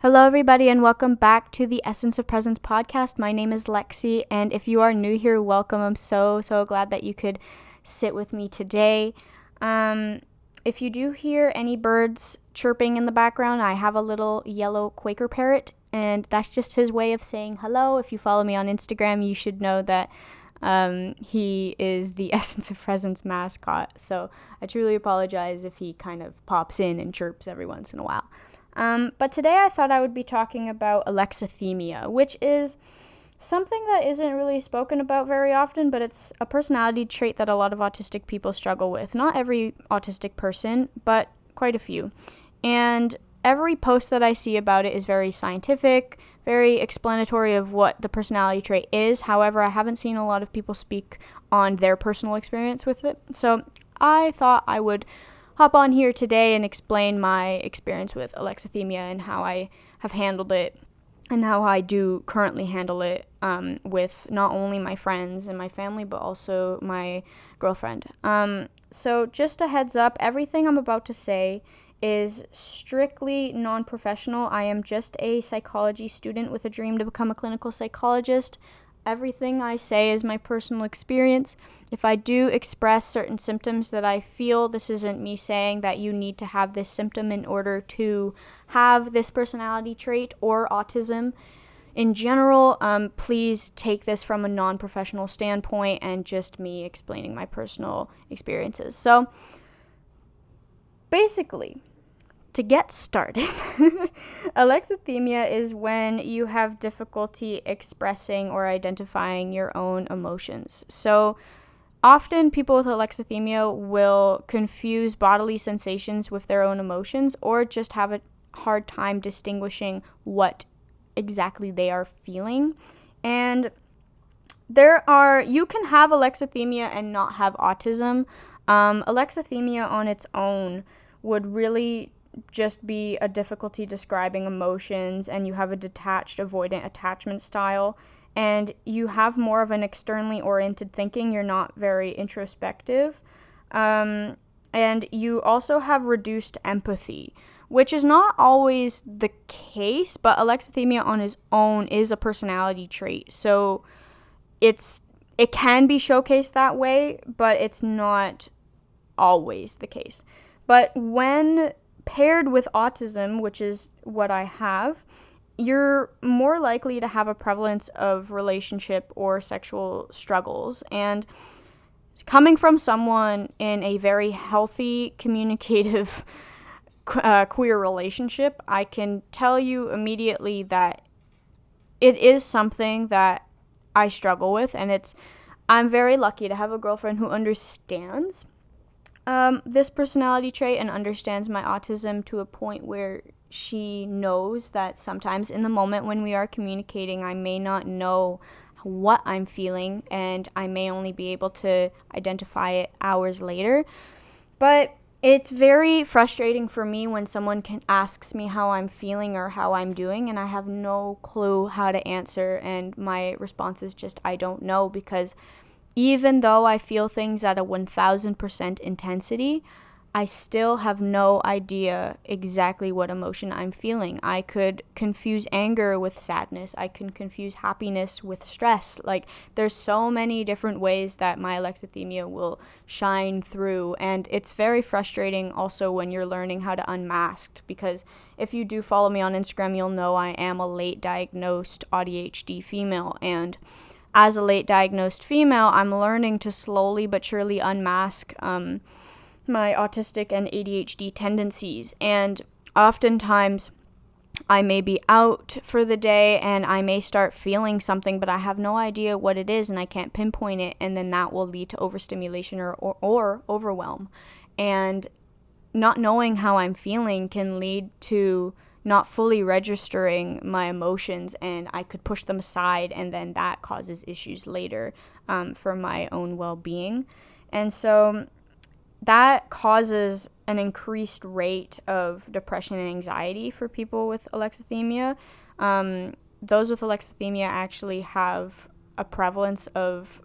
Hello, everybody, and welcome back to the Essence of Presence podcast. My name is Lexi, and if you are new here, welcome. I'm so glad that you could sit with me today. If you do hear any birds chirping in the background, I have a little yellow Quaker parrot, and that's just his way of saying hello. If you follow me on Instagram, you should know that he is the Essence of Presence mascot. So I truly apologize if he kind of pops in and chirps every once in a while. But today I thought I would be talking about alexithymia, which is something that isn't really spoken about very often, but it's a personality trait that a lot of autistic people struggle with. Not every autistic person, but quite a few. And every post that I see about it is very scientific, very explanatory of what the personality trait is. However, I haven't seen a lot of people speak on their personal experience with it. So I thought I would hop on here today and explain my experience with alexithymia and how I have handled it and how I do currently handle it with not only my friends and my family, but also my girlfriend. So just a heads up, everything I'm about to say is strictly non-professional. I am just a psychology student with a dream to become a clinical psychologist. Everything I say is my personal experience. If I do express certain symptoms that I feel, this isn't me saying that you need to have this symptom in order to have this personality trait or autism. In general, please take this from a non-professional standpoint and just me explaining my personal experiences. So, basically, to get started, alexithymia is when you have difficulty expressing or identifying your own emotions. So often people with alexithymia will confuse bodily sensations with their own emotions or just have a hard time distinguishing what exactly they are feeling. And you can have alexithymia and not have autism. Alexithymia on its own would really just be a difficulty describing emotions, and you have a detached avoidant attachment style, and you have more of an externally oriented thinking. You're not very introspective, and you also have reduced empathy, which is not always the case, but alexithymia on its own is a personality trait, so it can be showcased that way, but it's not always the case. But when paired with autism, which is what I have, you're more likely to have a prevalence of relationship or sexual struggles. And coming from someone in a very healthy, communicative, queer relationship, I can tell you immediately that it is something that I struggle with, and I'm very lucky to have a girlfriend who understands this personality trait and understands my autism to a point where she knows that sometimes in the moment when we are communicating, I may not know what I'm feeling and I may only be able to identify it hours later. But it's very frustrating for me when someone asks me how I'm feeling or how I'm doing, and I have no clue how to answer, and my response is just, I don't know, because even though I feel things at a 1000% intensity, I still have no idea exactly what emotion I'm feeling. I could confuse anger with sadness. I can confuse happiness with stress. Like, there's so many different ways that my alexithymia will shine through, and it's very frustrating also when you're learning how to unmask, because if you do follow me on Instagram, you'll know I am a late diagnosed ADHD female, and as a late diagnosed female, I'm learning to slowly but surely unmask my autistic and ADHD tendencies. And oftentimes I may be out for the day and I may start feeling something, but I have no idea what it is and I can't pinpoint it. And then that will lead to overstimulation or overwhelm. And not knowing how I'm feeling can lead to not fully registering my emotions, and I could push them aside, and then that causes issues later for my own well-being. And so that causes an increased rate of depression and anxiety for people with alexithymia. Those with alexithymia actually have a prevalence of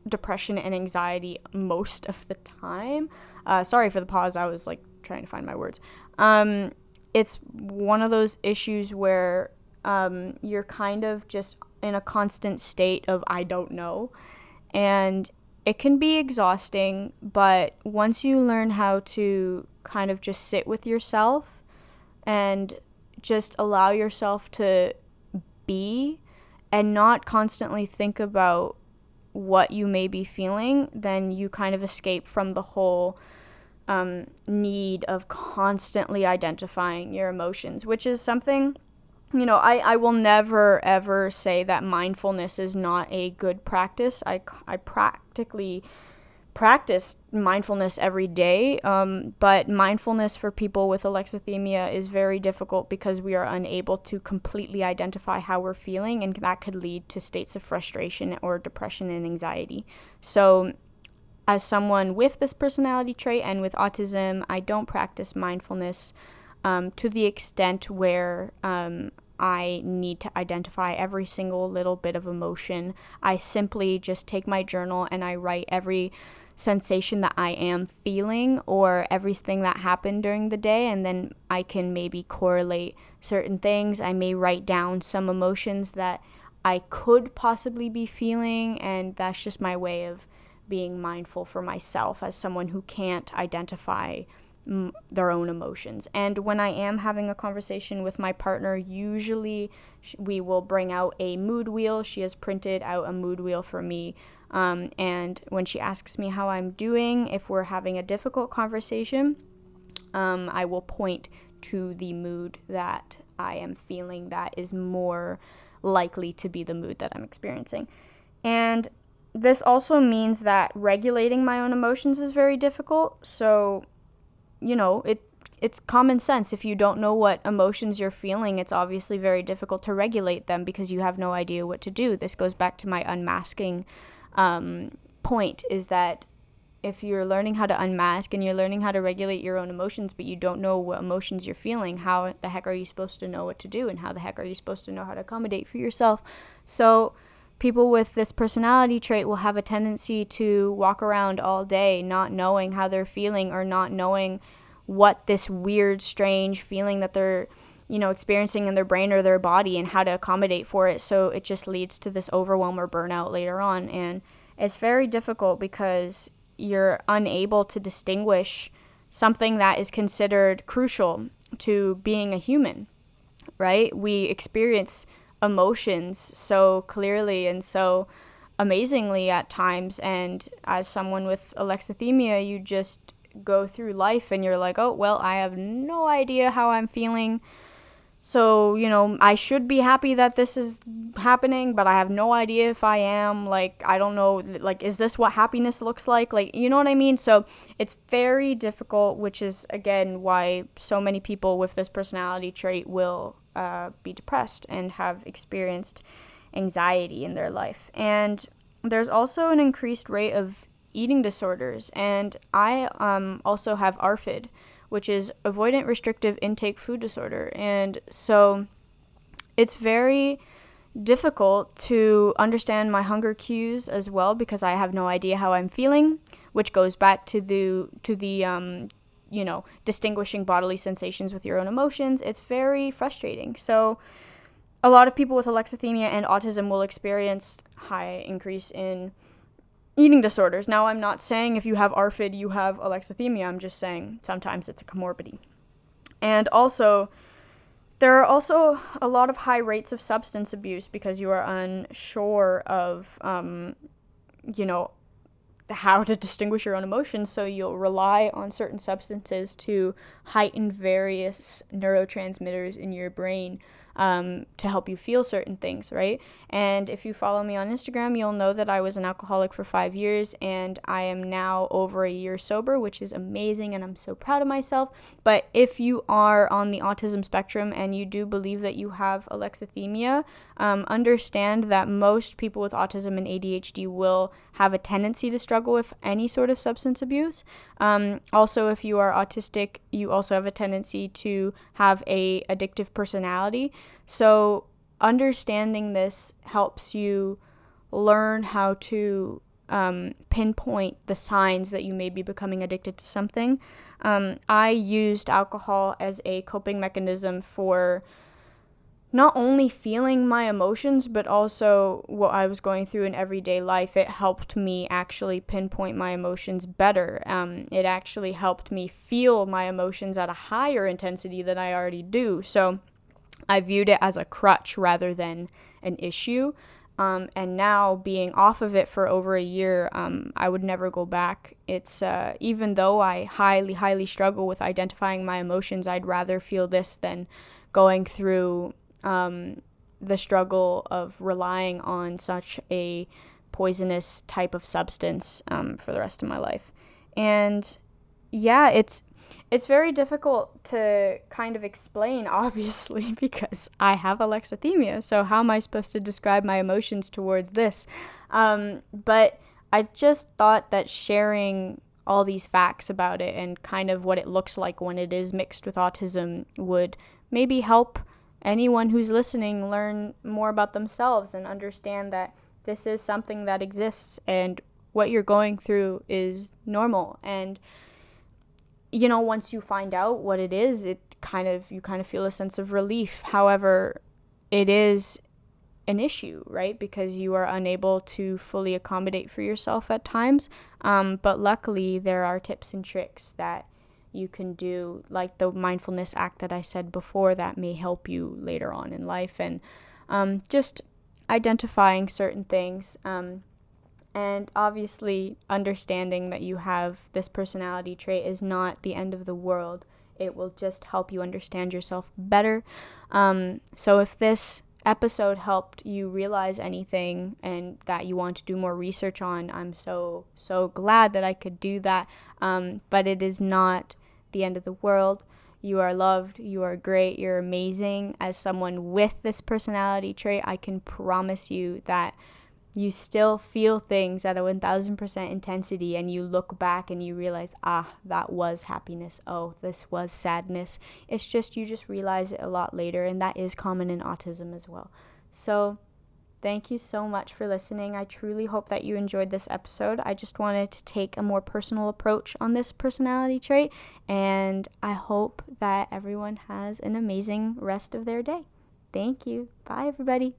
depression and anxiety most of the time. Sorry for the pause. I was trying to find my words. it's one of those issues where you're kind of just in a constant state of I don't know. And it can be exhausting, but once you learn how to kind of just sit with yourself and just allow yourself to be and not constantly think about what you may be feeling, then you kind of escape from the whole need of constantly identifying your emotions, which is something, I will never, ever say that mindfulness is not a good practice. I practically practice mindfulness every day, but mindfulness for people with alexithymia is very difficult because we are unable to completely identify how we're feeling, and that could lead to states of frustration or depression and anxiety. So as someone with this personality trait and with autism, I don't practice mindfulness to the extent where I need to identify every single little bit of emotion. I simply just take my journal and I write every sensation that I am feeling or everything that happened during the day, and then I can maybe correlate certain things. I may write down some emotions that I could possibly be feeling, and that's just my way of being mindful for myself as someone who can't identify their own emotions. And when I am having a conversation with my partner, usually we will bring out a mood wheel. She has printed out a mood wheel for me. And when she asks me how I'm doing, if we're having a difficult conversation, I will point to the mood that I am feeling that is more likely to be the mood that I'm experiencing. And this also means that regulating my own emotions is very difficult. So, it's common sense. If you don't know what emotions you're feeling, it's obviously very difficult to regulate them because you have no idea what to do. This goes back to my unmasking point, is that if you're learning how to unmask and you're learning how to regulate your own emotions, but you don't know what emotions you're feeling, how the heck are you supposed to know what to do, and how the heck are you supposed to know how to accommodate for yourself? So people with this personality trait will have a tendency to walk around all day not knowing how they're feeling, or not knowing what this weird, strange feeling that they're experiencing in their brain or their body, and how to accommodate for it. So it just leads to this overwhelm or burnout later on. And it's very difficult because you're unable to distinguish something that is considered crucial to being a human, right? We experience emotions so clearly and so amazingly at times. And as someone with alexithymia, you just go through life and you're like, oh, well, I have no idea how I'm feeling. So, I should be happy that this is happening, but I have no idea if I am. Like, I don't know, like, is this what happiness looks like? Like, you know what I mean? So it's very difficult, which is, again, why so many people with this personality trait will be depressed and have experienced anxiety in their life. And there's also an increased rate of eating disorders. And I also have ARFID, which is avoidant restrictive intake food disorder. And so it's very difficult to understand my hunger cues as well, because I have no idea how I'm feeling, which goes back to the distinguishing bodily sensations with your own emotions. It's very frustrating. So a lot of people with alexithymia and autism will experience high increase in eating disorders. Now, I'm not saying if you have ARFID, you have alexithymia. I'm just saying sometimes it's a comorbidity. And also, there are also a lot of high rates of substance abuse because you are unsure of, how to distinguish your own emotions. So you'll rely on certain substances to heighten various neurotransmitters in your brain to help you feel certain things, right? And if you follow me on Instagram, you'll know that I was an alcoholic for 5 years, and I am now over a year sober, which is amazing, and I'm so proud of myself. But if you are on the autism spectrum and you do believe that you have alexithymia, understand that most people with autism and ADHD will have a tendency to struggle with any sort of substance abuse. Also, if you are autistic, you also have a tendency to have a addictive personality. So understanding this helps you learn how to pinpoint the signs that you may be becoming addicted to something. I used alcohol as a coping mechanism for not only feeling my emotions, but also what I was going through in everyday life. It helped me actually pinpoint my emotions better. It actually helped me feel my emotions at a higher intensity than I already do. So I viewed it as a crutch rather than an issue. And now being off of it for over a year, I would never go back. It's even though I highly struggle with identifying my emotions, I'd rather feel this than going through the struggle of relying on such a poisonous type of substance for the rest of my life. And yeah, it's very difficult to kind of explain, obviously, because I have alexithymia. So how am I supposed to describe my emotions towards this? But I just thought that sharing all these facts about it and kind of what it looks like when it is mixed with autism would maybe help anyone who's listening learn more about themselves and understand that this is something that exists and what you're going through is normal. And once you find out what it is, you kind of feel a sense of relief. However, it is an issue, right? Because you are unable to fully accommodate for yourself at times. But luckily, there are tips and tricks that you can do, like the mindfulness act that I said before, that may help you later on in life, and just identifying certain things, and obviously understanding that you have this personality trait is not the end of the world. It will just help you understand yourself better. So if this episode helped you realize anything and that you want to do more research on, I'm so glad that I could do that. But it is not the end of the world. You are loved, you are great, you're amazing. As someone with this personality trait, I can promise you that you still feel things at a 1000% intensity, and you look back and you realize, that was happiness. Oh, this was sadness. It's just, you just realize it a lot later, and that is common in autism as well. So thank you so much for listening. I truly hope that you enjoyed this episode. I just wanted to take a more personal approach on this personality trait, and I hope that everyone has an amazing rest of their day. Thank you. Bye, everybody.